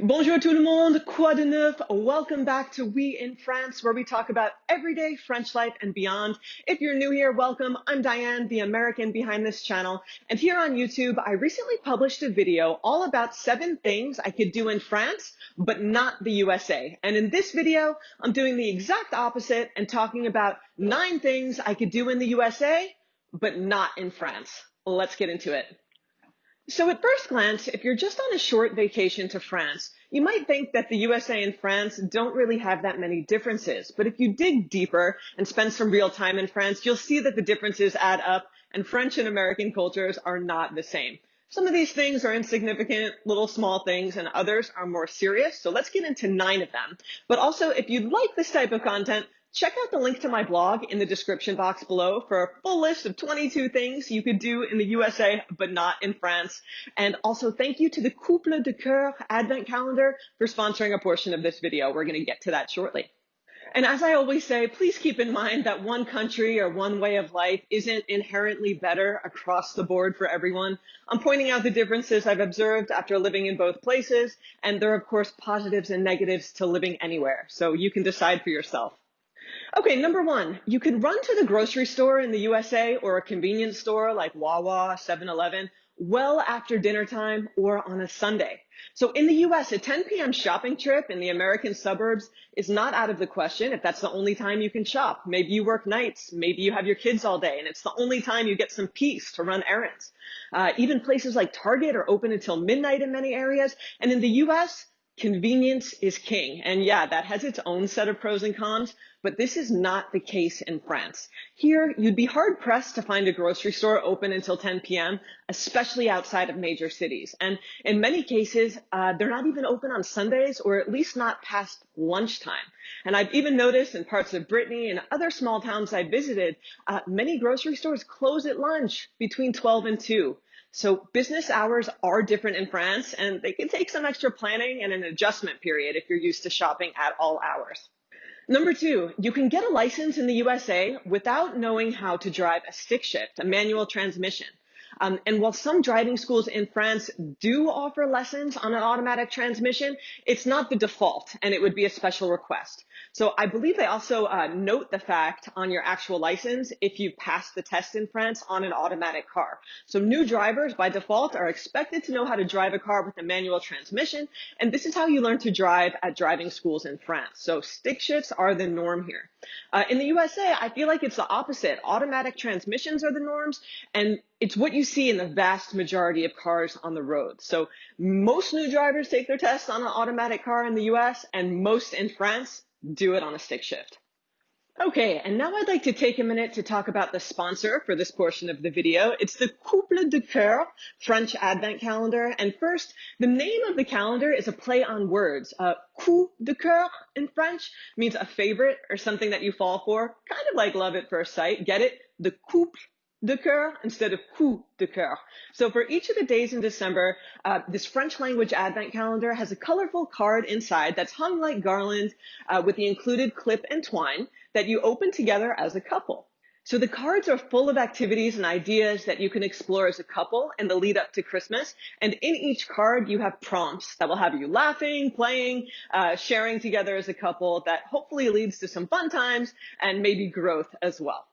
Bonjour tout le monde, quoi de neuf? Welcome back to We in France, where we talk about everyday French life and beyond. If you're new here, welcome. I'm Diane, the American behind this channel. And here on YouTube, I recently published a video all about 7 things I could do in France, but not the USA. And in this video, I'm doing the exact opposite and talking about 9 things I could do in the USA, but not in France. Let's get into it. So at first glance, if you're just on a short vacation to France, you might think that the USA and France don't really have that many differences. But if you dig deeper and spend some real time in France, you'll see that the differences add up and French and American cultures are not the same. Some of these things are insignificant, little small things, and others are more serious. So let's get into 9 of them. But also, if you'd like this type of content, check out the link to my blog in the description box below for a full list of 22 things you could do in the USA, but not in France. And also thank you to the Couple de Coeur Advent Calendar for sponsoring a portion of this video. We're going to get to that shortly. And as I always say, please keep in mind that one country or one way of life isn't inherently better across the board for everyone. I'm pointing out the differences I've observed after living in both places, and there are of course positives and negatives to living anywhere, so you can decide for yourself. Okay, number 1, you could run to the grocery store in the USA or a convenience store like Wawa, 7-Eleven, well after dinner time or on a Sunday. So in the US, a 10 p.m. shopping trip in the American suburbs is not out of the question if that's the only time you can shop. Maybe you work nights, maybe you have your kids all day, and it's the only time you get some peace to run errands. Even places like Target are open until midnight in many areas, and in the US, convenience is king. And yeah, that has its own set of pros and cons, but this is not the case in France. Here, you'd be hard pressed to find a grocery store open until 10 p.m., especially outside of major cities. And in many cases, they're not even open on Sundays, or at least not past lunchtime. And I've even noticed in parts of Brittany and other small towns I visited, many grocery stores close at lunch between 12 and 2. So business hours are different in France, and they can take some extra planning and an adjustment period if you're used to shopping at all hours. Number 2, you can get a license in the USA without knowing how to drive a stick shift, a manual transmission. And while some driving schools in France do offer lessons on an automatic transmission, it's not the default, and it would be a special request. So I believe they also note the fact on your actual license if you pass the test in France on an automatic car. So new drivers by default are expected to know how to drive a car with a manual transmission, and this is how you learn to drive at driving schools in France. So stick shifts are the norm here. In the USA, I feel like it's the opposite. Automatic transmissions are the norms, and it's what you see in the vast majority of cars on the road. So most new drivers take their tests on an automatic car in the US, and most in France do it on a stick shift. Okay, and now I'd like to take a minute to talk about the sponsor for this portion of the video. It's the Couple de Coeur French Advent Calendar. And first, the name of the calendar is a play on words. Coup de coeur in French means a favorite or something that you fall for, kind of like love at first sight. Get it? The couple de coeur instead of coup de coeur. So for each of the days in December, this French language advent calendar has a colorful card inside that's hung like garland with the included clip and twine that you open together as a couple. So the cards are full of activities and ideas that you can explore as a couple in the lead up to Christmas. And in each card, you have prompts that will have you laughing, playing, sharing together as a couple that hopefully leads to some fun times and maybe growth as well.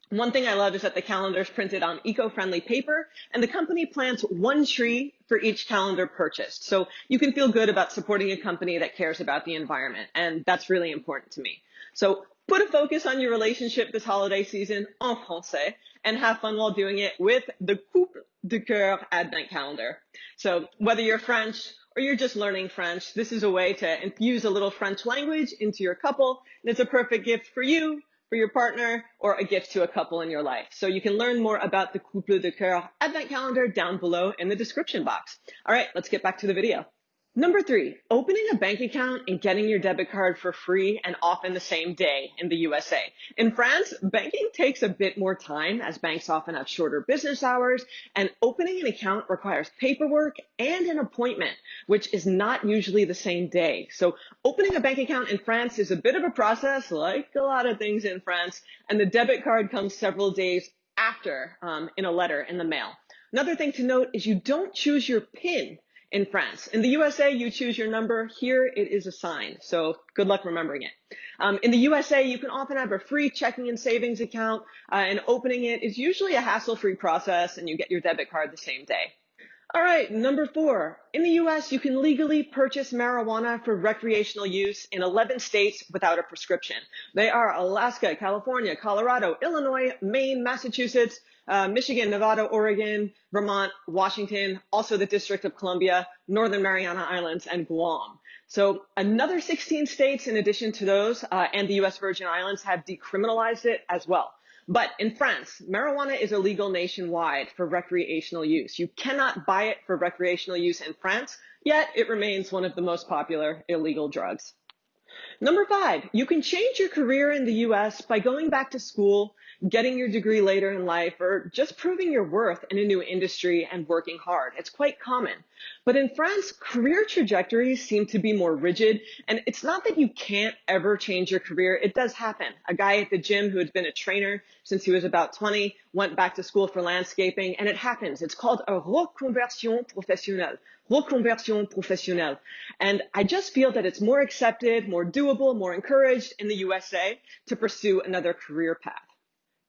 One thing I love is that the calendar is printed on eco-friendly paper, and the company plants 1 tree for each calendar purchased. So you can feel good about supporting a company that cares about the environment, and that's really important to me. So put a focus on your relationship this holiday season en français, and have fun while doing it with the Couple de Coeur Advent Calendar. So whether you're French or you're just learning French, this is a way to infuse a little French language into your couple, and it's a perfect gift for you, for your partner, or a gift to a couple in your life. So you can learn more about the Couple de Coeur Advent Calendar down below in the description box. All right, let's get back to the video. Number 3, opening a bank account and getting your debit card for free and often the same day in the USA. In France, banking takes a bit more time as banks often have shorter business hours, and opening an account requires paperwork and an appointment, which is not usually the same day. So opening a bank account in France is a bit of a process, like a lot of things in France, and the debit card comes several days after in a letter in the mail. Another thing to note is you don't choose your PIN in France. In the USA, you choose your number. Here, it is a sign. So good luck remembering it. In the USA, you can often have a free checking and savings account, and opening it is usually a hassle-free process, and you get your debit card the same day. All right, number 4. In the US, you can legally purchase marijuana for recreational use in 11 states without a prescription. They are Alaska, California, Colorado, Illinois, Maine, Massachusetts, Michigan, Nevada, Oregon, Vermont, Washington, also the District of Columbia, Northern Mariana Islands, and Guam. So another 16 states in addition to those and the US Virgin Islands have decriminalized it as well. But in France, marijuana is illegal nationwide for recreational use. You cannot buy it for recreational use in France, yet it remains one of the most popular illegal drugs. Number 5, you can change your career in the US by going back to school, getting your degree later in life, or just proving your worth in a new industry and working hard. It's quite common. But in France, career trajectories seem to be more rigid, and it's not that you can't ever change your career. It does happen. A guy at the gym who had been a trainer since he was about 20 went back to school for landscaping, and it happens. It's called a reconversion professionnelle. Reconversion professionnelle. And I just feel that it's more accepted, more doable, more encouraged in the USA to pursue another career path.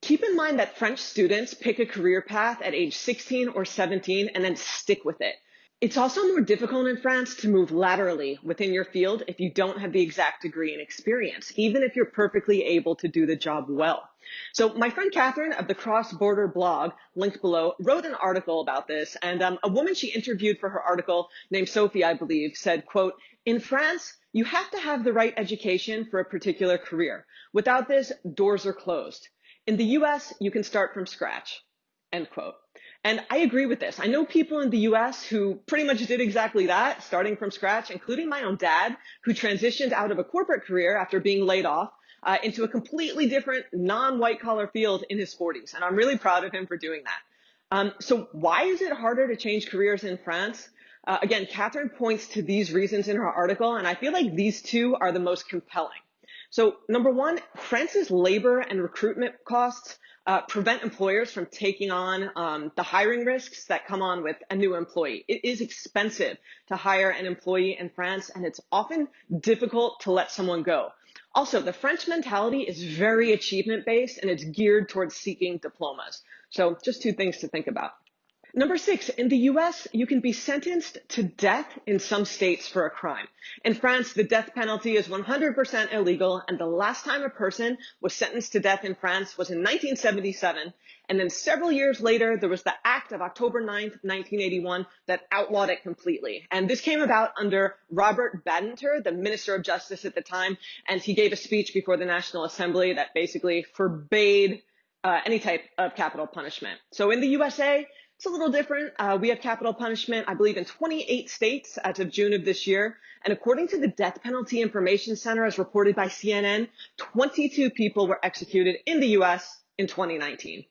Keep in mind that French students pick a career path at age 16 or 17 and then stick with it. It's also more difficult in France to move laterally within your field if you don't have the exact degree and experience, even if you're perfectly able to do the job well. So my friend Catherine of the Cross Border blog, linked below, wrote an article about this, and a woman she interviewed for her article, named Sophie, I believe, said, quote, "In France, you have to have the right education for a particular career. Without this, doors are closed. In the US, you can start from scratch," end quote. And I agree with this. I know people in the US who pretty much did exactly that, starting from scratch, including my own dad, who transitioned out of a corporate career after being laid off into a completely different non-white collar field in his 40s. And I'm really proud of him for doing that. So why is it harder to change careers in France? Again, Catherine points to these reasons in her article, and I feel like these two are the most compelling. So number 1, France's labor and recruitment costs prevent employers from taking on the hiring risks that come on with a new employee. It is expensive to hire an employee in France, and it's often difficult to let someone go. Also, the French mentality is very achievement-based, and it's geared towards seeking diplomas. So just 2 things to think about. Number 6, in the US, you can be sentenced to death in some states for a crime. In France, the death penalty is 100% illegal, and the last time a person was sentenced to death in France was in 1977, and then several years later, there was the Act of October 9th, 1981, that outlawed it completely. And this came about under Robert Badinter, the Minister of Justice at the time, and he gave a speech before the National Assembly that basically forbade any type of capital punishment. So in the USA, it's a little different. We have capital punishment, I believe, in 28 states as of June of this year. And according to the Death Penalty Information Center, as reported by CNN, 22 people were executed in the US in 2019.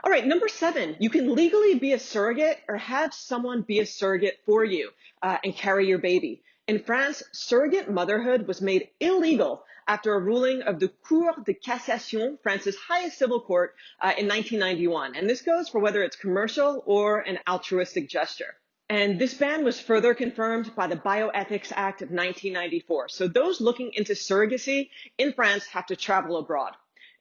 All right, number 7, you can legally be a surrogate or have someone be a surrogate for you and carry your baby. In France, surrogate motherhood was made illegal after a ruling of the Cour de Cassation, France's highest civil court, in 1991. And this goes for whether it's commercial or an altruistic gesture. And this ban was further confirmed by the Bioethics Act of 1994. So those looking into surrogacy in France have to travel abroad.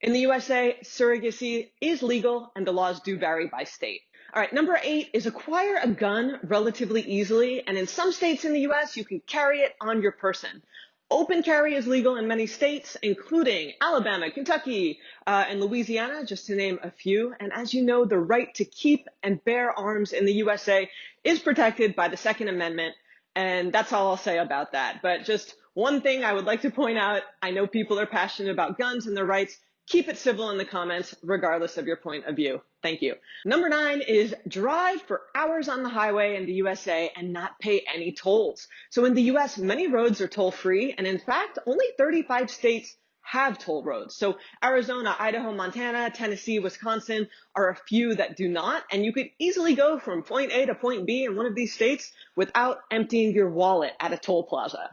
In the USA, surrogacy is legal, and the laws do vary by state. All right, number 8 is acquire a gun relatively easily, and in some states in the US, you can carry it on your person. Open carry is legal in many states, including Alabama, Kentucky, and Louisiana, just to name a few. And as you know, the right to keep and bear arms in the USA is protected by the Second Amendment, and that's all I'll say about that. But just one thing I would like to point out, I know people are passionate about guns and their rights. Keep it civil in the comments, regardless of your point of view. Thank you. Number 9 is drive for hours on the highway in the USA and not pay any tolls. So in the US, many roads are toll-free, and in fact, only 35 states have toll roads. So Arizona, Idaho, Montana, Tennessee, Wisconsin are a few that do not, and you could easily go from point A to point B in one of these states without emptying your wallet at a toll plaza.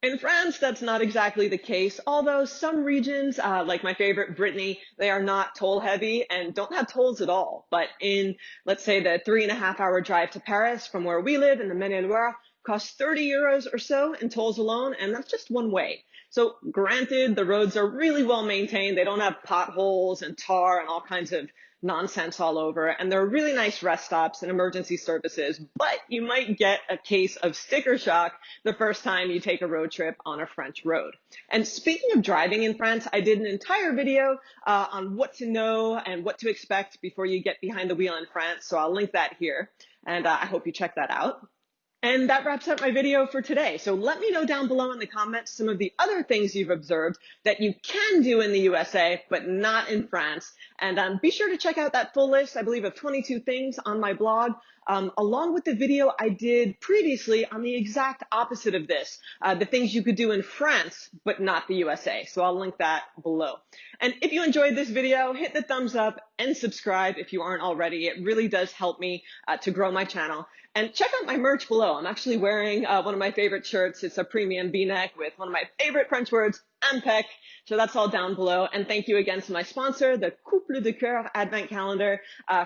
In France, that's not exactly the case, although some regions, like my favorite, Brittany, they are not toll heavy and don't have tolls at all. But in, let's say, the 3.5 hour drive to Paris from where we live in the Maine-et-Loire, costs 30 euros or so in tolls alone, and that's just one way. So granted, the roads are really well maintained. They don't have potholes and tar and all kinds of nonsense all over, and there are really nice rest stops and emergency services, but you might get a case of sticker shock the first time you take a road trip on a French road. And speaking of driving in France, I did an entire video on what to know and what to expect before you get behind the wheel in France, so I'll link that here, and I hope you check that out. And that wraps up my video for today. So let me know down below in the comments some of the other things you've observed that you can do in the USA, but not in France. And be sure to check out that full list, I believe, of 22 things on my blog, along with the video I did previously on the exact opposite of this, the things you could do in France, but not the USA. So I'll link that below. And if you enjoyed this video, hit the thumbs up and subscribe if you aren't already. It really does help me to grow my channel. And check out my merch below. I'm actually wearing one of my favorite shirts. It's a premium V-neck with one of my favorite French words, impec. So that's all down below. And thank you again to my sponsor, the Couple de Coeur Advent Calendar,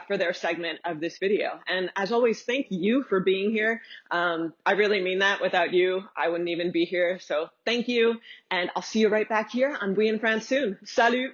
for their segment of this video. And as always, thank you for being here. I really mean that. Without you, I wouldn't even be here. So thank you. And I'll see you right back here on We in France soon. Salut!